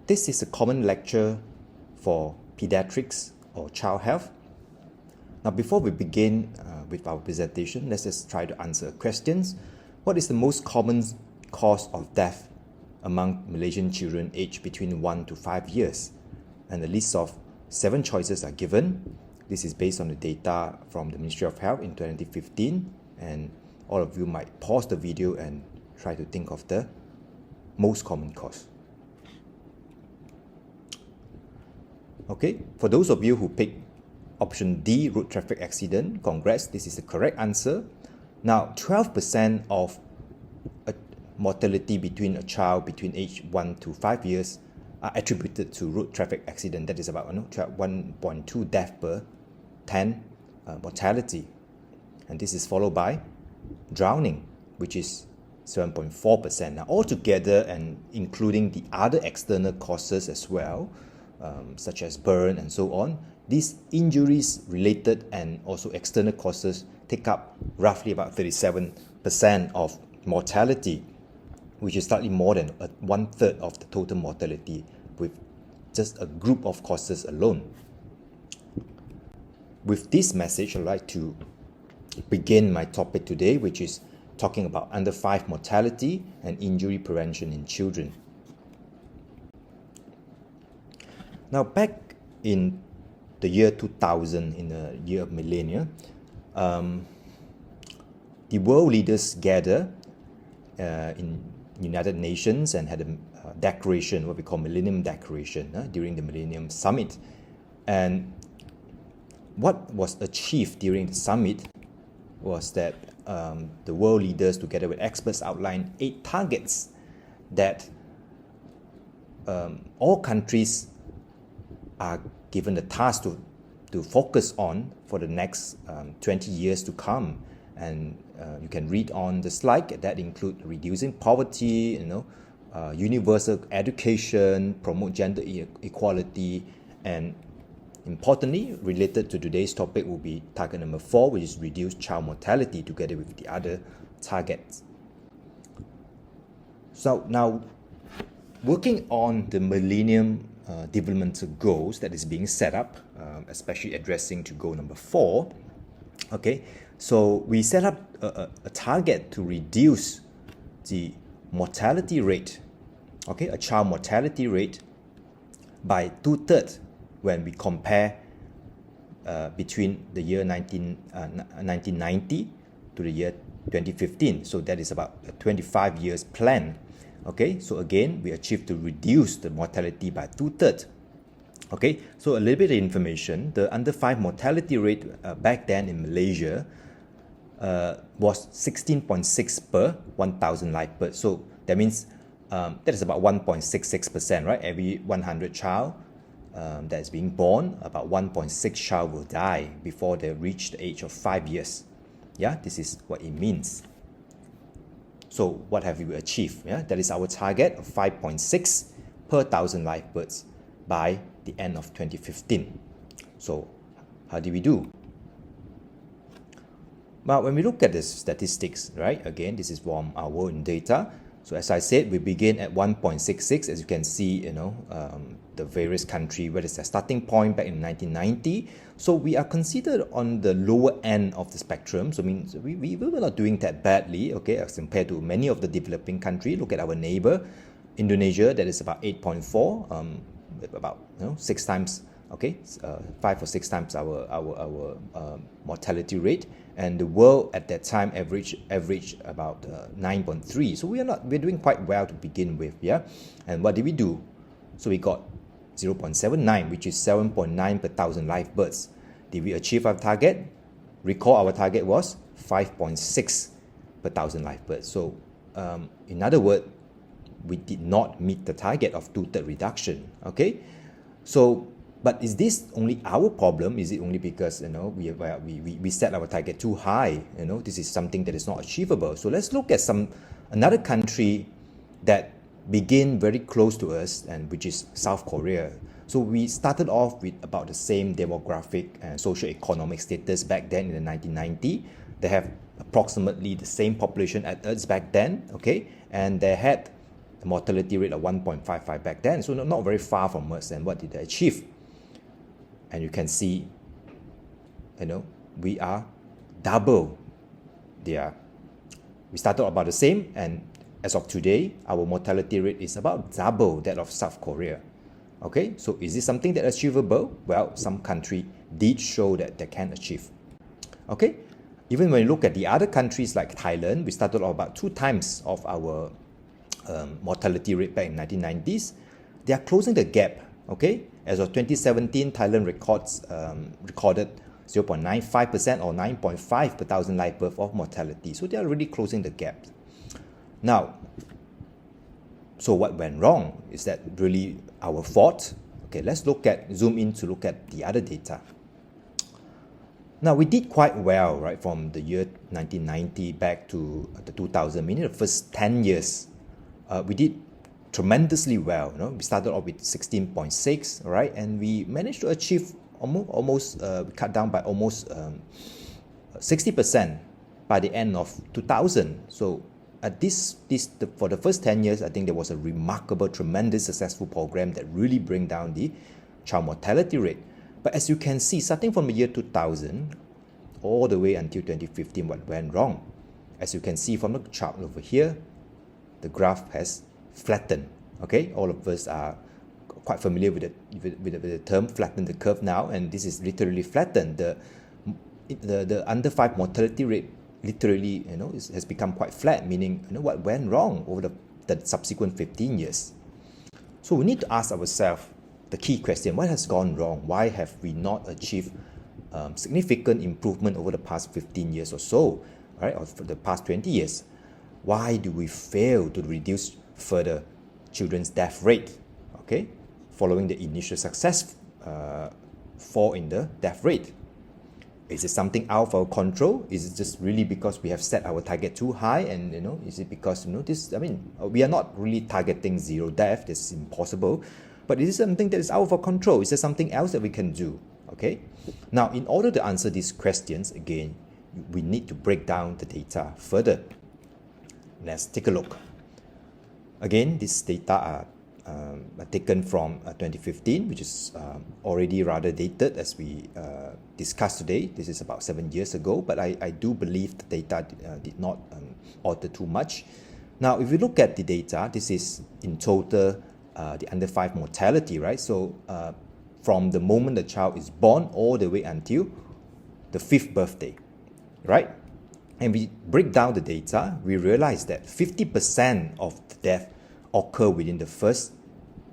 This is a common lecture for pediatrics or child health. Now, before we begin with our presentation, let's just try to answer questions. What is the most common cause of death among Malaysian children aged between 1 to 5 years? And a list of 7 choices are given. This is based on the data from the Ministry of Health in 2015, and all of you might pause the video and try to think of the most common cause. Okay, for those of you who picked option D, road traffic accident, congrats, this is the correct answer. Now, 12% of mortality between a child between age 1 to 5 years are attributed to road traffic accident. That is about 1.2 death per 10 mortality. And this is followed by drowning, which is 7.4%. Now, altogether, and including the other external causes as well, such as burn and so on, these injuries related and also external causes take up roughly about 37% of mortality, which is slightly more than 1/3 of the total mortality with just a group of causes alone. With this message, I'd like to begin my topic today, which is talking about under 5 mortality and injury prevention in children. Now, back in the year 2000, in the year of millennia, the world leaders gather in United Nations and had a declaration, what we call Millennium Declaration, during the Millennium Summit. And what was achieved during the summit was that the world leaders, together with experts, outlined 8 targets that all countries are given the task to focus on for the next 20 years to come. And you can read on the slide that include reducing poverty, universal education, promote gender equality, and importantly, related to today's topic will be target number 4, which is reduce child mortality, together with the other targets. So now, working on the Millennium Developmental Goals that is being set up, especially addressing to goal number 4, okay, so we set up a target to reduce the mortality rate, okay, a child mortality rate by 2/3 when we compare between the year 1990 to the year 2015. So that is about a 25 years plan. Okay, so again, we achieved to reduce the mortality by 2/3. Okay, so a little bit of information. The under 5 mortality rate back then in Malaysia was 16.6 per 1,000 live births. So that means that is about 1.66%, right? Every 100 child that is being born, about 1.6 child will die before they reach the age of 5 years. Yeah, this is what it means. So what have we achieved? Yeah, that is our target of 5.6 per 1,000 live births by the end of 2015. So how did we do? Well, when we look at the statistics, right, again, this is from our own data. So as I said, we begin at 1.66, as you can see, the various countries, where it's their starting point back in 1990. So we are considered on the lower end of the spectrum. So means we were not doing that badly, okay, as compared to many of the developing countries. Look at our neighbor, Indonesia, that is about 8.4, about 6 times, okay, 5 or 6 times our mortality rate. And the world at that time average about 9.3. So we're doing quite well to begin with, yeah. And what did we do? So we got 0.79, which is 7.9 per 1,000 live births. Did we achieve our target? Recall our target was 5.6 per 1,000 live births. So in other words, we did not meet the target of 2/3 reduction. Okay, so but is this only our problem? Is it only because we set our target too high? This is something that is not achievable. So let's look at another country that begin very close to us, and which is South Korea. So we started off with about the same demographic and socio-economic status back then in the 1990. They have approximately the same population as us back then, okay, and they had the mortality rate of 1.55 back then, so not very far from us. And what did they achieve? And you can see, we are double their. We started about the same, and as of today, our mortality rate is about double that of South Korea. Okay, so is this something that is achievable? Well, some country did show that they can achieve. Okay, even when you look at the other countries like Thailand, we started off about 2 times of our mortality rate back in 1990s. They are closing the gap. Okay, as of 2017, Thailand recorded 0.95% or 9.5 per thousand live birth of mortality. So they are really closing the gap. Now, so what went wrong? Is that really our fault? Okay, let's zoom in to look at the other data. Now, we did quite well, right, from the year 1990 back to the 2000, meaning the first 10 years. We did tremendously well. We started off with 16.6, right, and we managed to achieve almost cut down by almost 60% by the end of 2000. So at for the first 10 years, I think there was a remarkable, tremendous, successful program that really bring down the child mortality rate. But as you can see, starting from the year 2000 all the way until 2015, what went wrong? As you can see from the chart over here, the graph has flattened. Okay, all of us are quite familiar with the term flatten the curve now, and this is literally flattened. The under 5 mortality rate literally has become quite flat, meaning what went wrong over the subsequent 15 years. So we need to ask ourselves the key question: what has gone wrong? Why have we not achieved significant improvement over the past 15 years or so, right, or for the past 20 years? Why do we fail to reduce further children's death rate? Okay, following the initial success fall in the death rate. Is it something out of our control? Is it just really because we have set our target too high? And is it because we are not really targeting zero death? This is impossible. But is it something that is out of our control? Is there something else that we can do? Okay. Now, in order to answer these questions, again, we need to break down the data further. Let's take a look. Again, these data are taken from 2015, which is already rather dated, as we discussed today. This is about 7 years ago, but I do believe the data did not alter too much. Now, if you look at the data, this is in total the under 5 mortality, right? So from the moment the child is born all the way until the 5th birthday, right? And we break down the data, we realize that 50% of the death occur within the first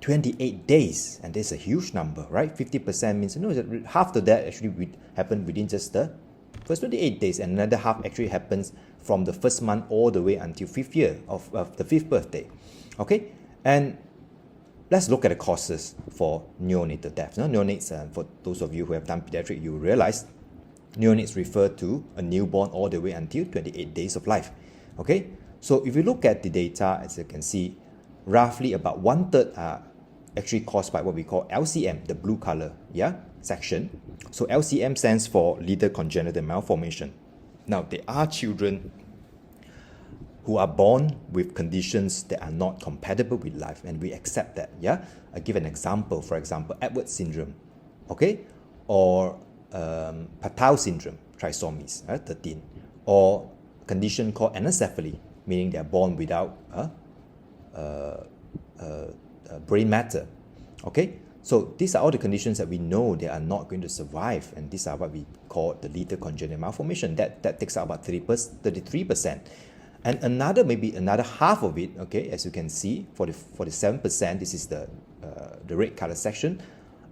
28 days, and that's a huge number, right? 50% means that half the death actually happen within just the first 28 days, and another half actually happens from the first month all the way until 5th year of the 5th birthday. Okay, and let's look at the causes for neonatal death. Neonates, for those of you who have done pediatric, you realize neonates refer to a newborn all the way until 28 days of life. Okay, so if you look at the data, as you can see, roughly about 1/3 are actually caused by what we call LCM, the blue color section. So LCM stands for leader congenital malformation. Now, there are children who are born with conditions that are not compatible with life, and we accept that. I give an example. For example, Edwards syndrome, okay, or Patau syndrome, trisomies 13, or a condition called anencephaly, meaning they are born without brain matter. Okay, so these are all the conditions that we know they are not going to survive, and these are what we call the leader congenital malformation. That takes up about 33%. And maybe another half of it, okay, as you can see, 47%, this is the red color section,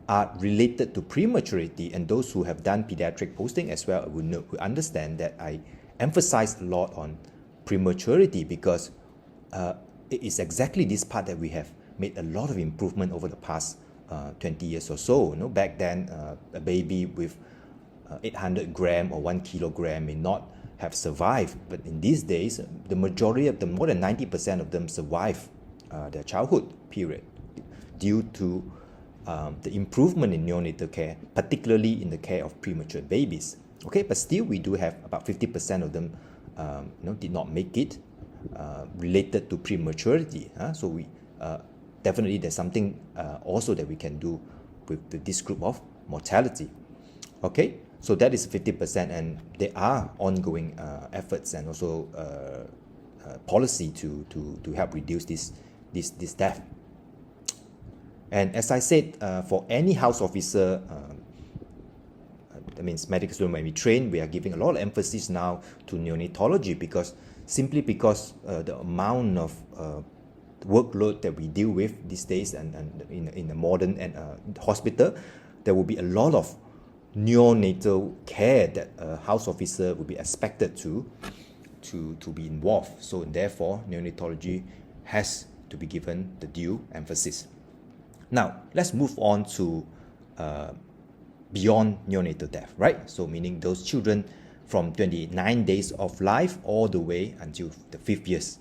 are related to prematurity. And those who have done pediatric posting as well will understand that I emphasize a lot on prematurity, because it is exactly this part that we have made a lot of improvement over the past 20 years or so. Back then, a baby with 800 gram or 1 kilogram may not have survived, but in these days, the majority of them, more than 90% of them, survive their childhood period due to the improvement in neonatal care, particularly in the care of premature babies. Okay, but still we do have about 50% of them did not make it related to prematurity. So we definitely there's something also that we can do with this group of mortality. Okay, so that is 50%, and there are ongoing efforts and also policy to help reduce this death. And as I said, for any house officer, that means medical student, when we train, we are giving a lot of emphasis now to neonatology because the amount of workload that we deal with these days and in a modern hospital, there will be a lot of neonatal care that a house officer will be expected to be involved. So therefore, neonatology has to be given the due emphasis. Now, let's move on to beyond neonatal death, right? So meaning those children from 29 days of life all the way until the fifth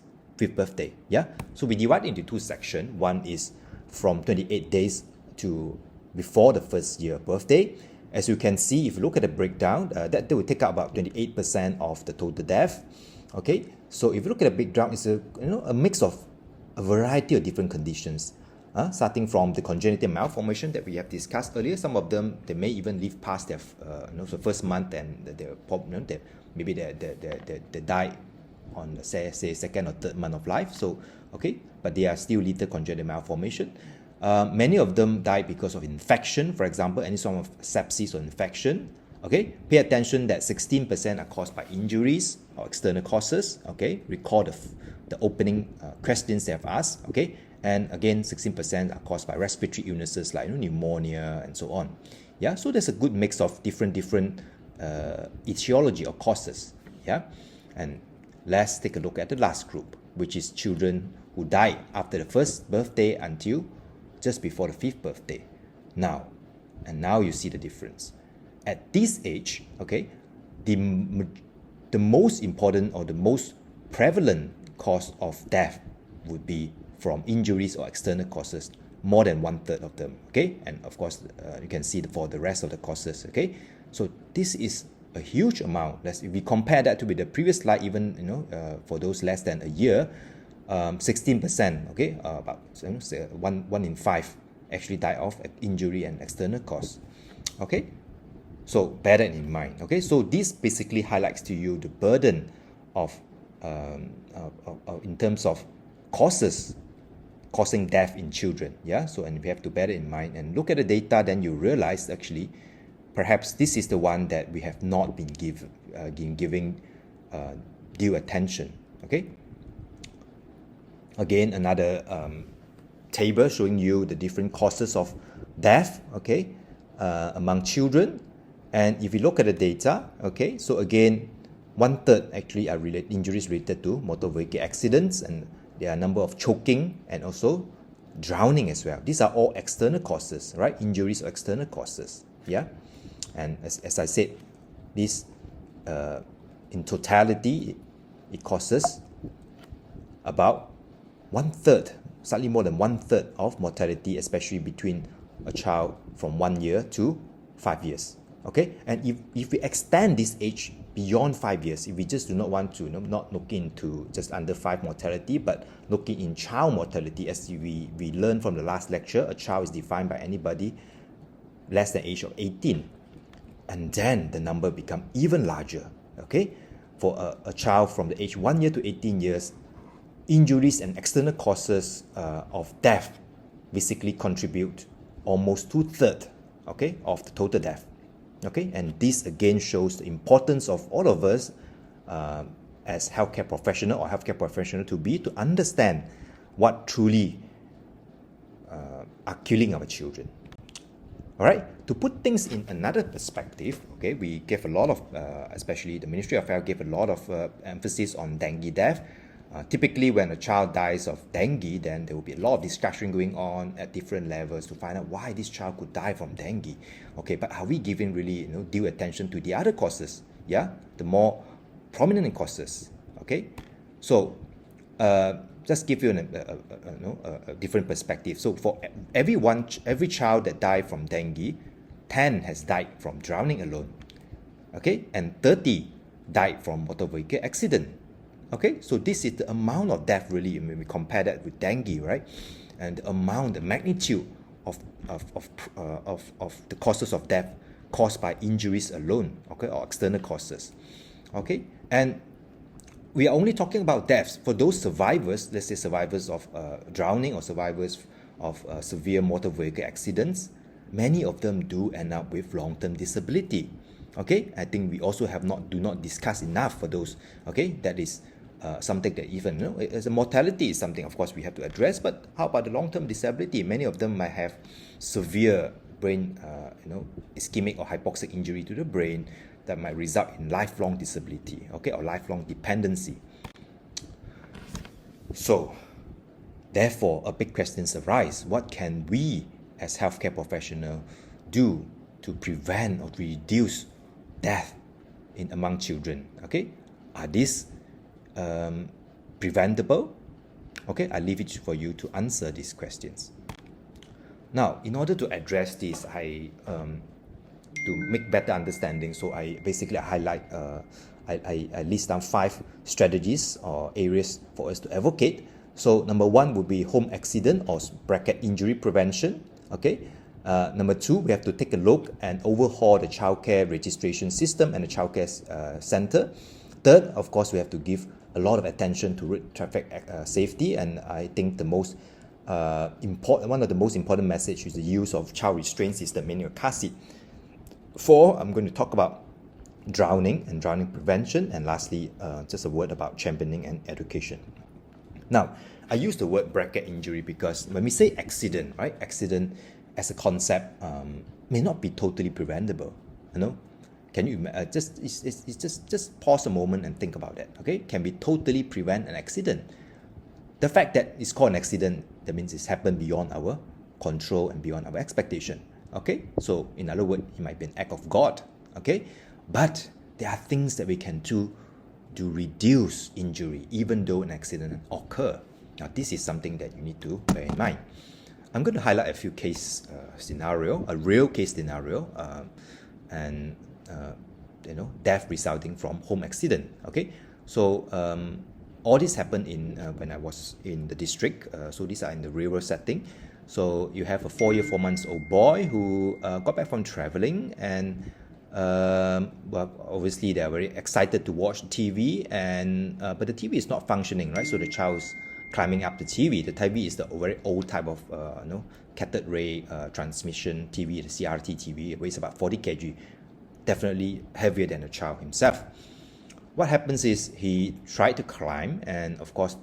birthday. Yeah. So we divide into two sections. One is from 28 days to before the first year birthday. As you can see, if you look at the breakdown, that will take up about 28% of the total death. Okay. So if you look at the breakdown, it's a mix of a variety of different conditions. Starting from the congenital malformation that we have discussed earlier. Some of them, they may even live past their the first month, and maybe they die on say second or third month of life. So okay, but they are still lethal congenital malformation. Many of them die because of infection, for example, any sort of sepsis or infection. Okay, pay attention that 16% are caused by injuries or external causes. Okay, recall the opening questions they have asked. Okay. And again, 16% are caused by respiratory illnesses like pneumonia and so on. Yeah, so there's a good mix of different etiology or causes. Yeah, and let's take a look at the last group, which is children who died after the first birthday until just before the fifth birthday. Now you see the difference. At this age, okay, the most important or the most prevalent cause of death would be from injuries or external causes, more than 1/3 of them. Okay, and of course you can see for the rest of the causes. Okay, so this is a huge amount. If we compare that to with the previous slide, even for those less than a year, 16%. Okay, about one in 5 actually die of injury and external cause. Okay, so bear that in mind. Okay, so this basically highlights to you the burden of in terms of causes causing death in children. Yeah, so and we have to bear it in mind and look at the data, then you realize actually perhaps this is the one that we have not been giving due attention. Okay, again another table showing you the different causes of death, okay, among children. And if you look at the data, okay, so again 1/3 actually are injuries related to motor vehicle accidents, and there are a number of choking and also drowning as well. These are all external causes, right? Injuries or external causes. Yeah, and as I said, this in totality it causes about 1/3, slightly more than 1/3 of mortality, especially between a child from 1 year to 5 years. Okay, and if we extend this age beyond 5 years, if we just do not want to not look into just under 5 mortality, but looking in child mortality, as we learned from the last lecture, a child is defined by anybody less than age of 18, and then the number become even larger. Okay, for a child from the age 1 year to 18 years, injuries and external causes of death basically contribute almost 2/3, okay, of the total death. Okay, and this again shows the importance of all of us as healthcare professional to understand what truly are killing our children. All right, to put things in another perspective, okay, we gave a lot of, especially the Ministry of Health gave a lot of emphasis on dengue death. Typically, when a child dies of dengue, then there will be a lot of discussion going on at different levels to find out why this child could die from dengue. Okay, but are we giving really due attention to the other causes? Yeah, the more prominent causes. Okay, so just give you a different perspective. So for every child that died from dengue, 10 has died from drowning alone. Okay, and 30 died from motor vehicle accident. Okay, so this is the amount of death really when we compare that with dengue, right? And the amount, the magnitude of the causes of death caused by injuries alone, okay, or external causes, okay. And we are only talking about deaths for those survivors. Let's say survivors of drowning or survivors of severe motor vehicle accidents. Many of them do end up with long-term disability. Okay, I think we also do not discuss enough for those. Okay, that is something that even as a mortality is something of course we have to address. But how about the long-term disability? Many of them might have severe brain, ischemic or hypoxic injury to the brain that might result in lifelong disability. Okay, or lifelong dependency. So, therefore, a big questions arise. What can we as healthcare professionals do to prevent or reduce death among children? Okay, are these preventable? Okay, I leave it for you to answer these questions. Now, in order to address this, to make better understanding, so I basically highlight, I list down 5 strategies or areas for us to advocate. So number 1 would be home accident or bracket injury prevention. Okay. Number 2, we have to take a look and overhaul the childcare registration system and the childcare center. Third, of course, we have to give a lot of attention to road traffic safety, and I think the most one of the most important message is the use of child restraint system, meaning a car seat. 4, I'm going to talk about drowning and drowning prevention, and lastly, just a word about championing and education. Now, I use the word bracket injury because when we say accident, right? Accident as a concept may not be totally preventable. Can you just pause a moment and think about that? Okay, can we totally prevent an accident? The fact that it's called an accident, that means it's happened beyond our control and beyond our expectation. Okay, so in other words, it might be an act of God. Okay, but there are things that we can do to reduce injury even though an accident occur. Now, this is something that you need to bear in mind. I'm going to highlight a few case scenario, a real case scenario, and death resulting from home accident. Okay, so all this happened in when I was in the district. So these are in the rural setting. So you have a 4-year, 4-month-old boy who got back from traveling, and well, obviously they are very excited to watch TV, and but the TV is not functioning, right? So the child's climbing up the TV. The TV is the very old type of cathode ray transmission TV, the CRT TV. It weighs about 40 kg, definitely heavier than the child himself. What happens is he tried to climb, and of course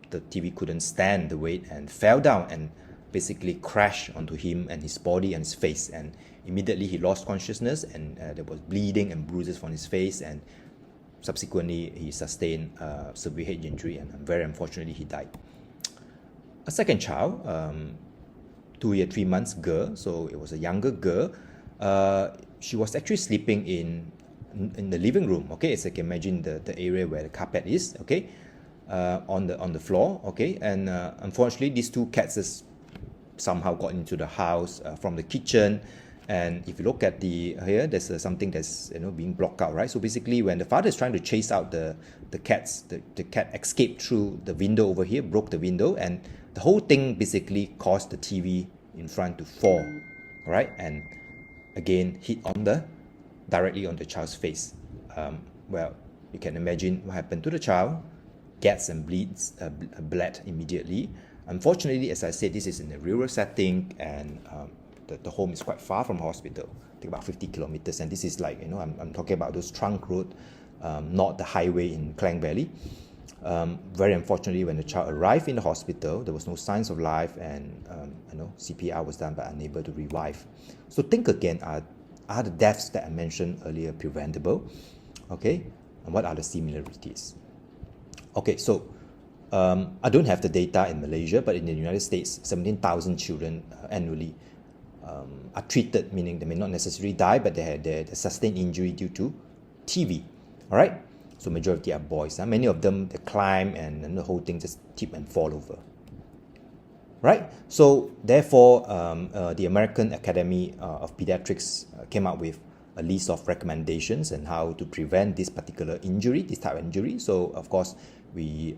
the TV couldn't stand the weight and fell down and basically crashed onto him and his body and his face, and immediately he lost consciousness, and there was bleeding and bruises on his face, and subsequently he sustained severe head injury, and very unfortunately he died. A second child, 2-year, 3-months girl, so it was a younger girl. She was actually sleeping in the living room. Okay, so you can imagine the area where the carpet is. Okay, on the floor. Okay, and unfortunately these 2 cats has somehow got into the house from the kitchen. And if you look at here, there's something that's being blocked out, right? So basically, when the father is trying to chase out the cats, the cat escaped through the window over here, broke the window, and the whole thing basically caused the TV in front to fall, right? And again, hit directly on the child's face. Well, you can imagine what happened to the child. Gets and bled immediately. Unfortunately, as I said, this is in a rural setting, and the home is quite far from hospital, take about 50 kilometers, and this is like, I'm talking about those trunk road, not the highway in Klang Valley. Very unfortunately, when the child arrived in the hospital, there was no signs of life, and CPR was done but unable to revive. So think again, are the deaths that I mentioned earlier preventable? Okay, and what are the similarities? Okay, so I don't have the data in Malaysia, but in the United States, 17,000 children annually are treated, meaning they may not necessarily die, but they had sustained injury due to TV. All right, so majority are boys. Many of them, they climb and the whole thing just tip and fall over. Right, so therefore, the American Academy of Pediatrics came up with a list of recommendations on how to prevent this particular injury, this type of injury. So of course, we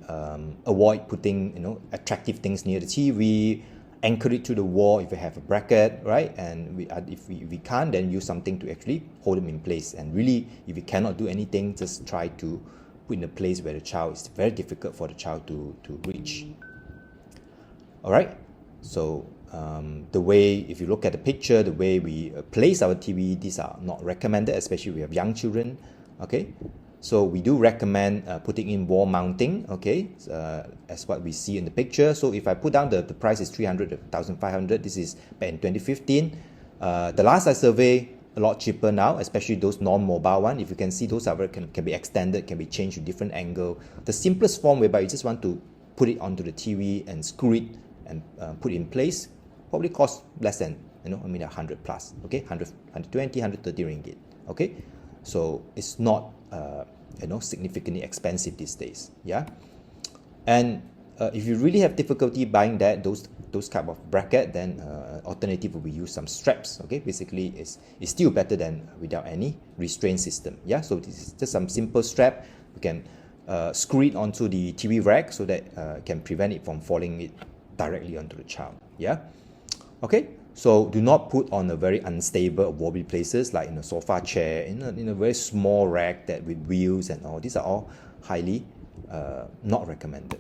avoid putting, you know, attractive things near the TV, anchor it to the wall if you have a bracket, right? And if we can't, then use something to actually hold them in place. And really, if you cannot do anything, just try to put in a place where the child, it's very difficult for the child to reach. All right, so the way, if you look at the picture, the way we place our TV, these are not recommended, especially if we have young children. Okay, so we do recommend putting in wall mounting, okay, as what we see in the picture. So if I put down the price is 300 to 1,500, this is back in 2015. The last I surveyed, a lot cheaper now, especially those non-mobile one. If you can see, those are can be extended, can be changed to different angle. The simplest form whereby you just want to put it onto the TV and screw it and put it in place, probably cost less than, you know, I mean 100 plus, okay, 100, 120, 130 ringgit, okay. So it's not, you know, significantly expensive these days, yeah. And if you really have difficulty buying those type of bracket, then alternative will be use some straps, okay. Basically, it's still better than without any restraint system, yeah. So this is just some simple strap. You can screw it onto the TV rack so that can prevent it from falling it directly onto the child, yeah. Okay, so do not put on a very unstable or wobbly places like in a sofa chair, in a very small rack that with wheels and all. These are all highly not recommended.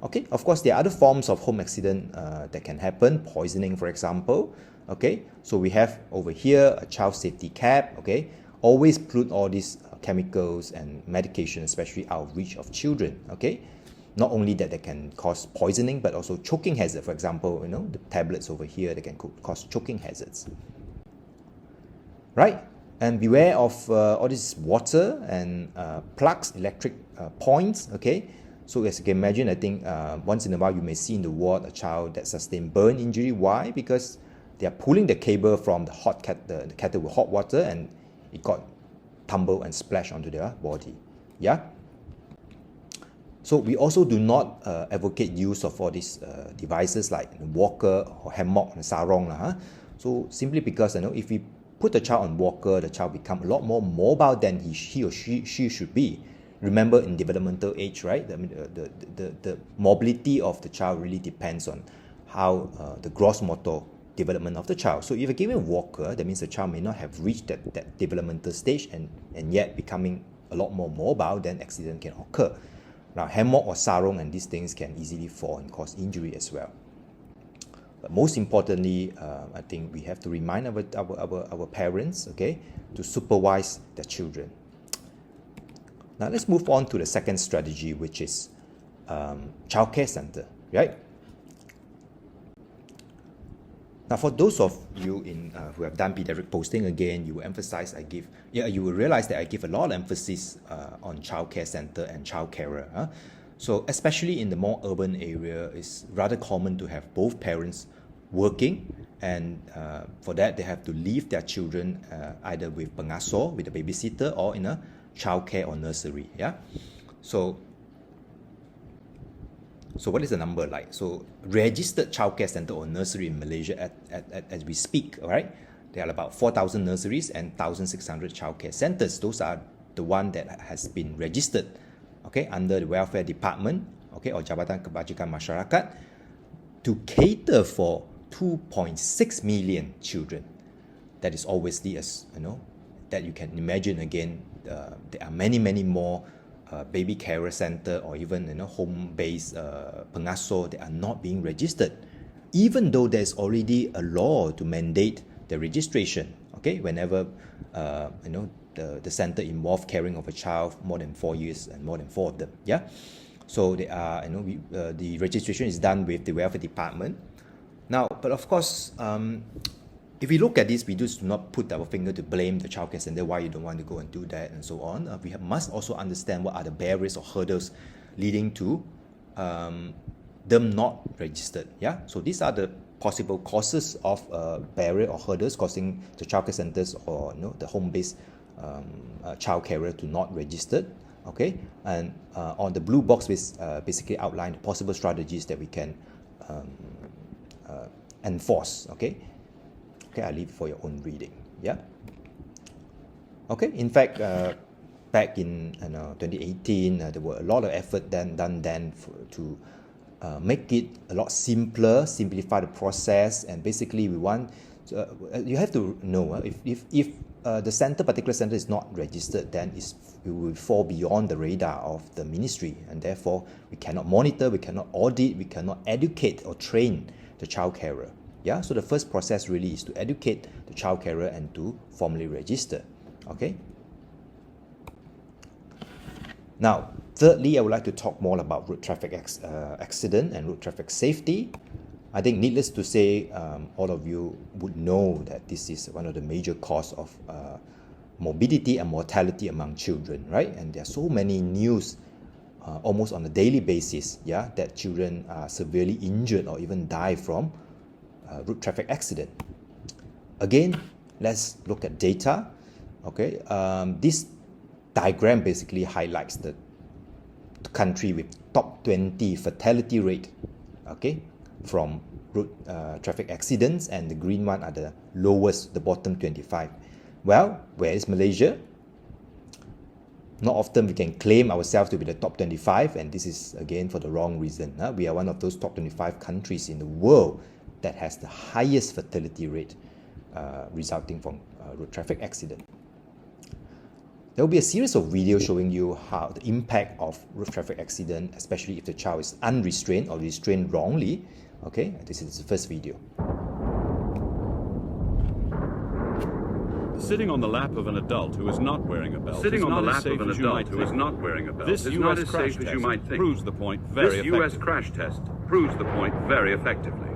Okay, of course, there are other forms of home accident that can happen, poisoning, for example. Okay, so we have over here a child safety cap. Okay, always put all these chemicals and medication, especially out of reach of children. Okay, not only that they can cause poisoning, but also choking hazard. For example, you know, the tablets over here, they can cause choking hazards. Right? And beware of all this water and plugs, electric points. Okay. So as you can imagine, I think once in a while you may see in the ward a child that sustained burn injury. Why? Because they are pulling the cable from the the kettle with hot water, and it got tumbled and splashed onto their body. Yeah. So we also do not advocate use of all these devices like walker or hammock and sarong. So simply because, you know, if we put the child on walker, the child become a lot more mobile than he or she should be. Remember, in developmental age, right? I mean, the mobility of the child really depends on how the gross motor development of the child. So if you give a walker, that means the child may not have reached that developmental stage and yet becoming a lot more mobile, then accident can occur. Now, hammock or sarong and these things can easily fall and cause injury as well. But most importantly, I think we have to remind our parents, okay, to supervise their children. Now let's move on to the second strategy, which is childcare center, right? Now, for those of you who have done pediatric posting, again, you will emphasize you will realize that I give a lot of emphasis on childcare center and child carer. So especially in the more urban area, it's rather common to have both parents working, and for that they have to leave their children either with pengasuh, with a babysitter, or in a childcare or nursery. Yeah. So what is the number like? So registered childcare center or nursery in Malaysia as we speak, all right? There are about 4,000 nurseries and 1,600 childcare centers. Those are the one that has been registered, okay, under the welfare department, okay, or Jabatan Kebajikan Masyarakat, to cater for 2.6 million children. That is obviously, as you know, that you can imagine. Again, there are many more baby carer center or even, you know, home-based pengasuh that are not being registered, even though there's already a law to mandate the registration. Okay, whenever you know, the center involves caring of a child more than 4 years and more than 4 of them. Yeah, so they are, you know, the registration is done with the welfare department. Now, but of course, if we look at this, we just do not put our finger to blame the childcare center why you don't want to go and do that and so on. We must also understand what are the barriers or hurdles leading to them not registered. Yeah, so these are the possible causes of barrier or hurdles causing the childcare centers or, you know, the home-based child carer to not registered. Okay, and on the blue box, we basically outline the possible strategies that we can enforce. Okay, I leave it for your own reading. Yeah. Okay. In fact, back in 2018, there were a lot of effort done then to make it a lot simpler, simplify the process, and basically we want you have to know if the particular center is not registered, then it will fall beyond the radar of the ministry, and therefore we cannot monitor, we cannot audit, we cannot educate or train the child carer. Yeah, so the first process really is to educate the child carer and to formally register. Okay. Now, thirdly, I would like to talk more about road traffic accident and road traffic safety. I think needless to say, all of you would know that this is one of the major causes of morbidity and mortality among children, right? And there are so many news almost on a daily basis, yeah, that children are severely injured or even die from road traffic accident. Again, let's look at data. Okay, this diagram basically highlights the country with top 20 fatality rate, okay, from road traffic accidents, and the green one are the lowest, the bottom 25. Well, where is Malaysia? Not often we can claim ourselves to be the top 25, and this is again for the wrong reason. We are one of those top 25 countries in the world that has the highest fatality rate resulting from road traffic accident. There will be a series of videos showing you how the impact of road traffic accident, especially if the child is unrestrained or restrained wrongly. Okay, this is the first video. Sitting on the lap of an adult who is not wearing a belt Sitting is on the not as lap safe of an as you might adult who is think. not wearing a belt This is US not as crash safe as you test might think. proves the point very This US effectively. crash test proves the point very effectively.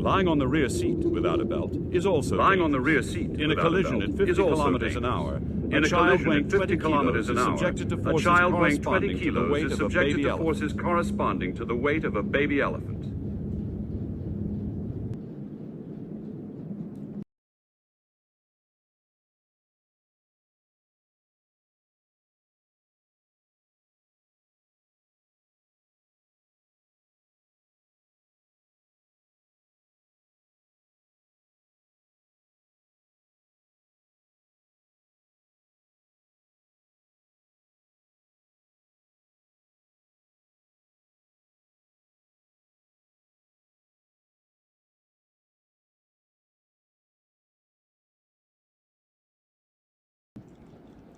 Lying on the rear seat without a belt is also Lying on the dangerous. rear seat In a without collision belt at 50 is also kilometers an dangerous. hour, In a a child collision weighing at 20 50 kilometers kilos an is hour, subjected to a forces child weighing 20 corresponding to the kilos weight is of a subjected baby to elephant. forces corresponding to the weight of a baby elephant.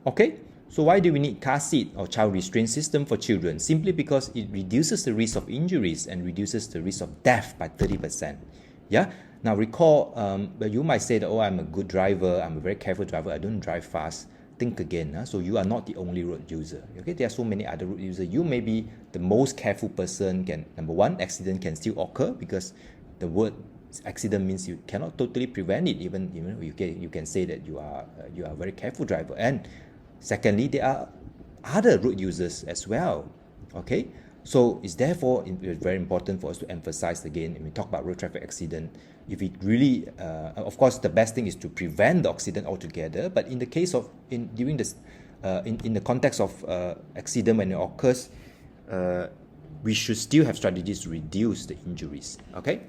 Okay, so why do we need car seat or child restraint system for children? Simply because it reduces the risk of injuries and reduces the risk of death by 30%. Yeah. Now recall, but you might say that, oh, I'm a good driver, I'm a very careful driver, I don't drive fast. Think again. So you are not the only road user. Okay, there are so many other road users. You may be the most careful person. Number one, accident can still occur because the word accident means you cannot totally prevent it. Even you can say that you are a very careful driver. And secondly, there are other road users as well. Okay, so it's therefore very important for us to emphasize again when we talk about road traffic accident. If it really, of course, the best thing is to prevent the accident altogether. But in the case of during this, in the context of accident when it occurs, we should still have strategies to reduce the injuries. Okay.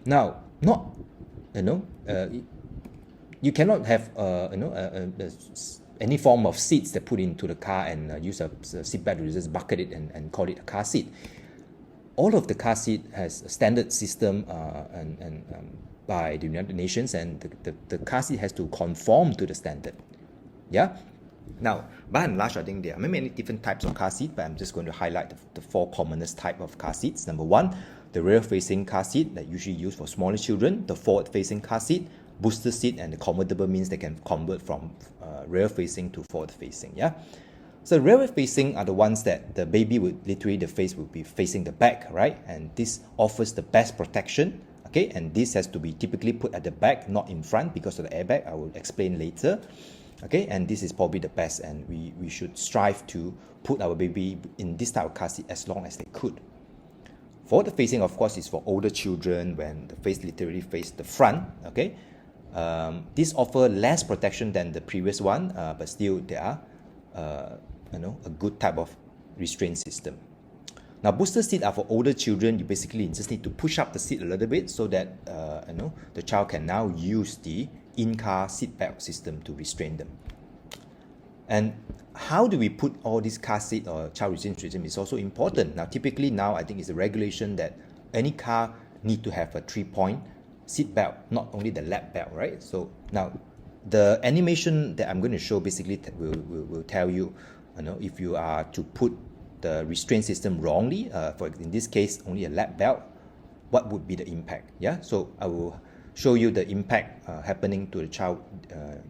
Now, not you cannot have any form of seats that put into the car and use a seat belt to just bucket it and call it a car seat. All of the car seat has a standard system by the United Nations, and the car seat has to conform to the standard. Yeah. Now, by and large, I think there are many different types of car seat, but I'm just going to highlight the four commonest type of car seats. Number one, the rear-facing car seat that usually used for smaller children. The forward-facing car seat, booster seat, and the convertible means they can convert from rear-facing to forward-facing. Yeah. So rear-facing are the ones that the baby would literally, the face would be facing the back, right? And this offers the best protection. Okay, and this has to be typically put at the back, not in front, because of the airbag. I will explain later. Okay, and this is probably the best, and we should strive to put our baby in this type of car seat as long as they could. Forward facing, of course, is for older children when the face literally face the front. Okay, this offer less protection than the previous one, but still they are a good type of restraint system. Now, booster seat are for older children. You basically just need to push up the seat a little bit so that the child can now use the in-car seat belt system to restrain them. And how do we put all these car seat or child restraint system is also important. Now, typically now I think it's a regulation that any car need to have a 3-point seat belt, not only the lap belt, right? So now the animation that I'm going to show basically will tell you, if you are to put the restraint system wrongly, for in this case only a lap belt, what would be the impact? Yeah, so I will show you the impact happening to the child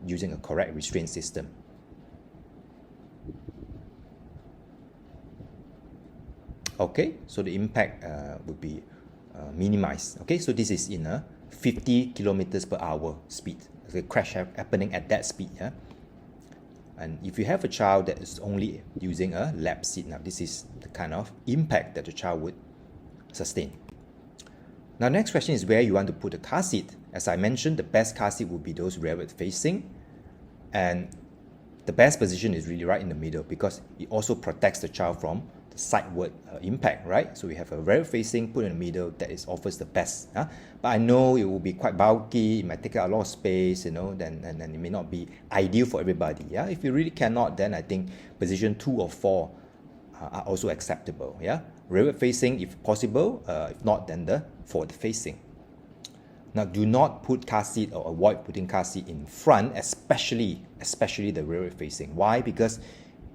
using a correct restraint system. Okay, so the impact would be minimized. Okay, so this is in a 50 kilometers per hour speed. The crash happening at that speed. Yeah. And if you have a child that is only using a lap seat, now this is the kind of impact that the child would sustain. Now, next question is where you want to put the car seat. As I mentioned, the best car seat would be those rearward facing, and the best position is really right in the middle because it also protects the child from the sideward impact, right? So we have a rearward facing put in the middle that offers the best. But I know it will be quite bulky, it might take up a lot of space, then it may not be ideal for everybody. Yeah, if you really cannot, then I think position 2 or 4 are also acceptable. Yeah, rearward facing if possible, if not, then the forward facing. Now, do not put car seat or avoid putting car seat in front, especially the rearward facing. Why? Because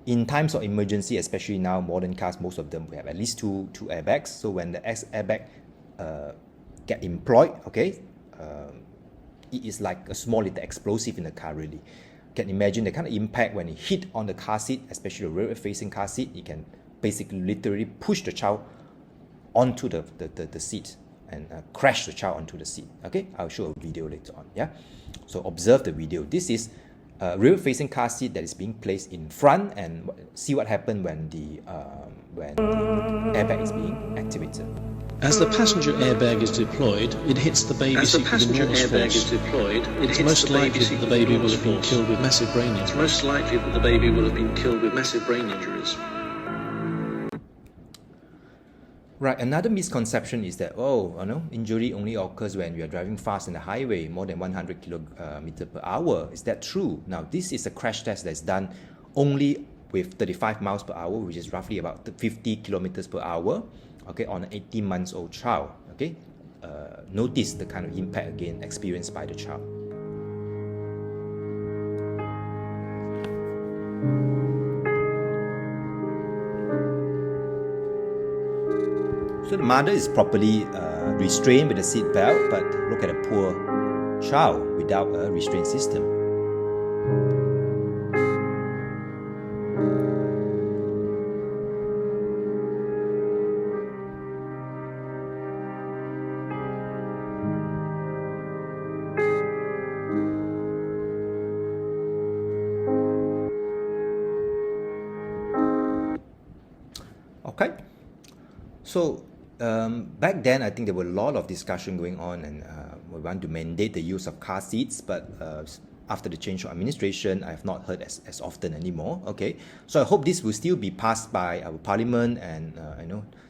in times of emergency, especially now, modern cars, most of them will have at least two airbags. So when the airbag get employed, okay, it is like a small little explosive in the car, really. You can imagine the kind of impact when it hit on the car seat, especially the rearward facing car seat. It can basically literally push the child onto the seat and crash the child onto the seat. Okay, I'll show a video later on. Yeah, so observe the video. This is a rear facing car seat that is being placed in front, and see what happens when the airbag is being activated. As the passenger airbag is deployed, it hits the baby seat with enormous force. It's most likely that the baby will have been killed with massive brain injuries. Right, another misconception is that, injury only occurs when we are driving fast in the highway, more than 100 kilometers per hour. Is that true? Now, this is a crash test that's done only with 35 miles per hour, which is roughly about 50 kilometers per hour, okay, on an 18-month-old child, okay? Notice the kind of impact, again, experienced by the child. So the mother is properly restrained with a seat belt, but look at a poor child without a restraint system. Okay, so back then, I think there were a lot of discussion going on, and we want to mandate the use of car seats, but after the change of administration, I have not heard as often anymore. Okay, so I hope this will still be passed by our parliament, and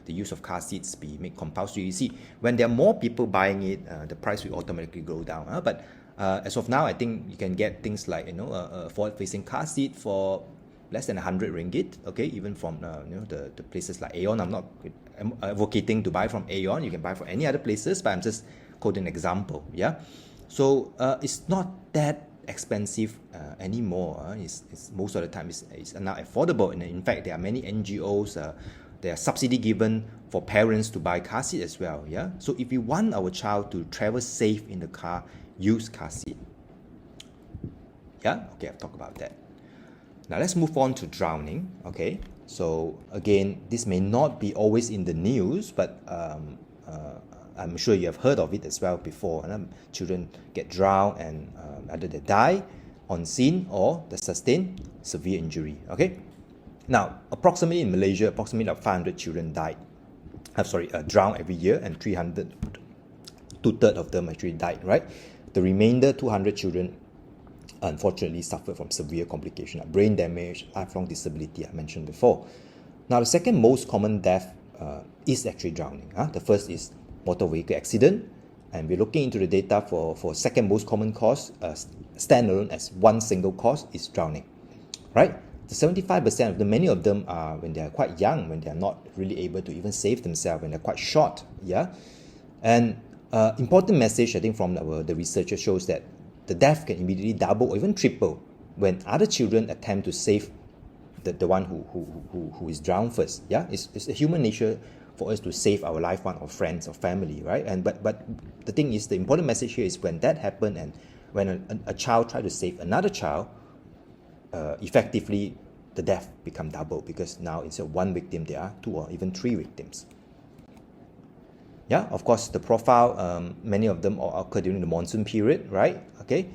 the use of car seats be made compulsory. You see, when there are more people buying it, the price will automatically go down. But as of now, I think you can get things like a forward-facing car seat for less than 100 ringgit. Okay, even from the places like Aeon. I'm not advocating to buy from Aeon. You can buy from any other places, but I'm just quoting an example. Yeah, so it's not that expensive anymore. It's most of the time it's now affordable, and in fact there are many NGOs. There are subsidy given for parents to buy car seat as well. Yeah, so if you want our child to travel safe in the car, use car seat. Yeah, okay, I've talked about that. Now let's move on to drowning. Okay, so again, this may not be always in the news, but I'm sure you have heard of it as well before. Children get drowned, and either they die on scene or they sustain severe injury. Okay, now approximately in Malaysia, approximately like 500 children drowned every year, and 2/3 of them actually died. Right, the remainder 200 children unfortunately suffered from severe complications like brain damage, lifelong disability I mentioned before. Now, the second most common death is actually drowning. The first is motor vehicle accident, and we're looking into the data for second most common cause, standalone as one single cause, is drowning, right? The 75% of them, many of them are when they are quite young, when they are not really able to even save themselves, when they're quite short, yeah? And important message, I think, from the researcher shows that the death can immediately double or even triple when other children attempt to save the one who is drowned first, yeah? It's a human nature for us to save our loved one or friends or family, right? And but the thing is, the important message here is when that happens and when a child tries to save another child, effectively the death become double, because now instead of one victim there are two or even three victims. Yeah, of course the profile, many of them occur during the monsoon period, right? Okay,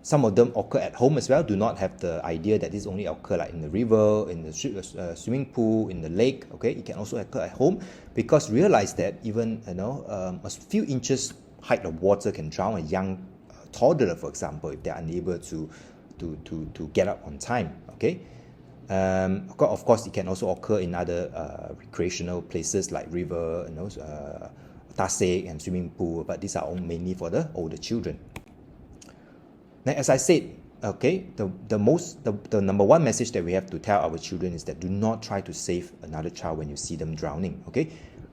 some of them occur at home as well. Do not have the idea that this only occur like in the river, in the swimming pool, in the lake. Okay, it can also occur at home, because realize that even a few inches height of water can drown a young toddler, for example, if they are unable to get up on time. Okay, of course it can also occur in other recreational places like river, tasik and swimming pool, but these are all mainly for the older children. Now, as I said, okay, the number one message that we have to tell our children is that do not try to save another child when you see them drowning. Okay,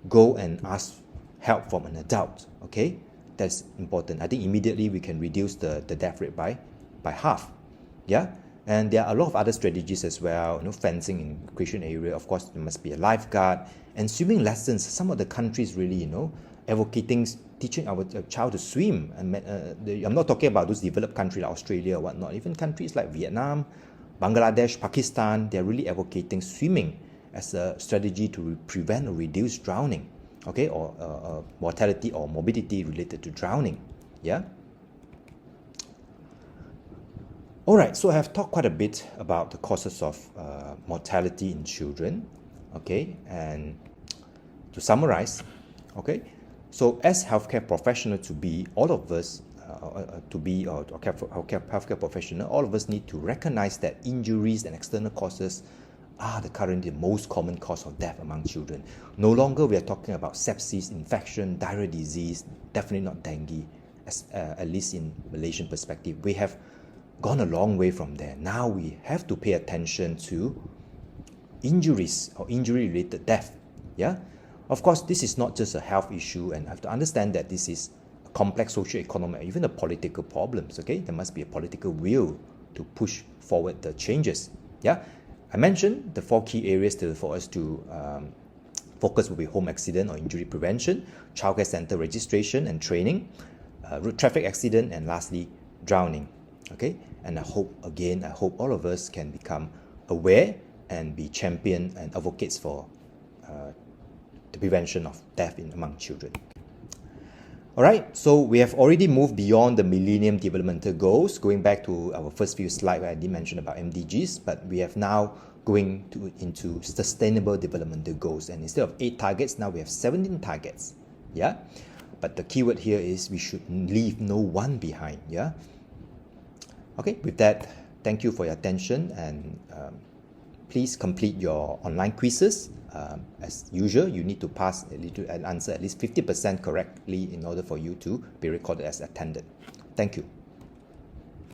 go and ask help from an adult. Okay, that's important. I think immediately we can reduce the death rate by half. Yeah, and there are a lot of other strategies as well. Fencing in recreation area. Of course, there must be a lifeguard and swimming lessons. Some of the countries really, advocating teaching our child to swim. And I'm not talking about those developed countries like Australia or whatnot. Even countries like Vietnam, Bangladesh, Pakistan, they're really advocating swimming as a strategy to prevent or reduce drowning. Okay, or mortality or morbidity related to drowning. Yeah. Alright, so I have talked quite a bit about the causes of mortality in children, okay, and to summarize, okay, so as healthcare professional all of us healthcare professional, all of us need to recognize that injuries and external causes are currently the most common cause of death among children. No longer we are talking about sepsis, infection, diarrheal disease, definitely not dengue, at least in Malaysian perspective. We have gone a long way from there. Now we have to pay attention to injuries or injury-related death. Yeah, of course, this is not just a health issue, and I have to understand that this is a complex socio-economic, even a political problems. Okay, there must be a political will to push forward the changes. Yeah, I mentioned the 4 key areas for us to focus will be home accident or injury prevention, childcare center registration and training, road traffic accident, and lastly, drowning. Okay, and I hope all of us can become aware and be champion and advocates for the prevention of death among children. Alright, so we have already moved beyond the Millennium Developmental Goals, going back to our first few slides where I did mention about MDGs, but we have now going into Sustainable Developmental Goals, and instead of 8 targets, now we have 17 targets. Yeah, but the keyword here is we should leave no one behind. Yeah. Okay, with that, thank you for your attention, and please complete your online quizzes. As usual, you need to pass and answer at least 50% correctly in order for you to be recorded as attended. Thank you.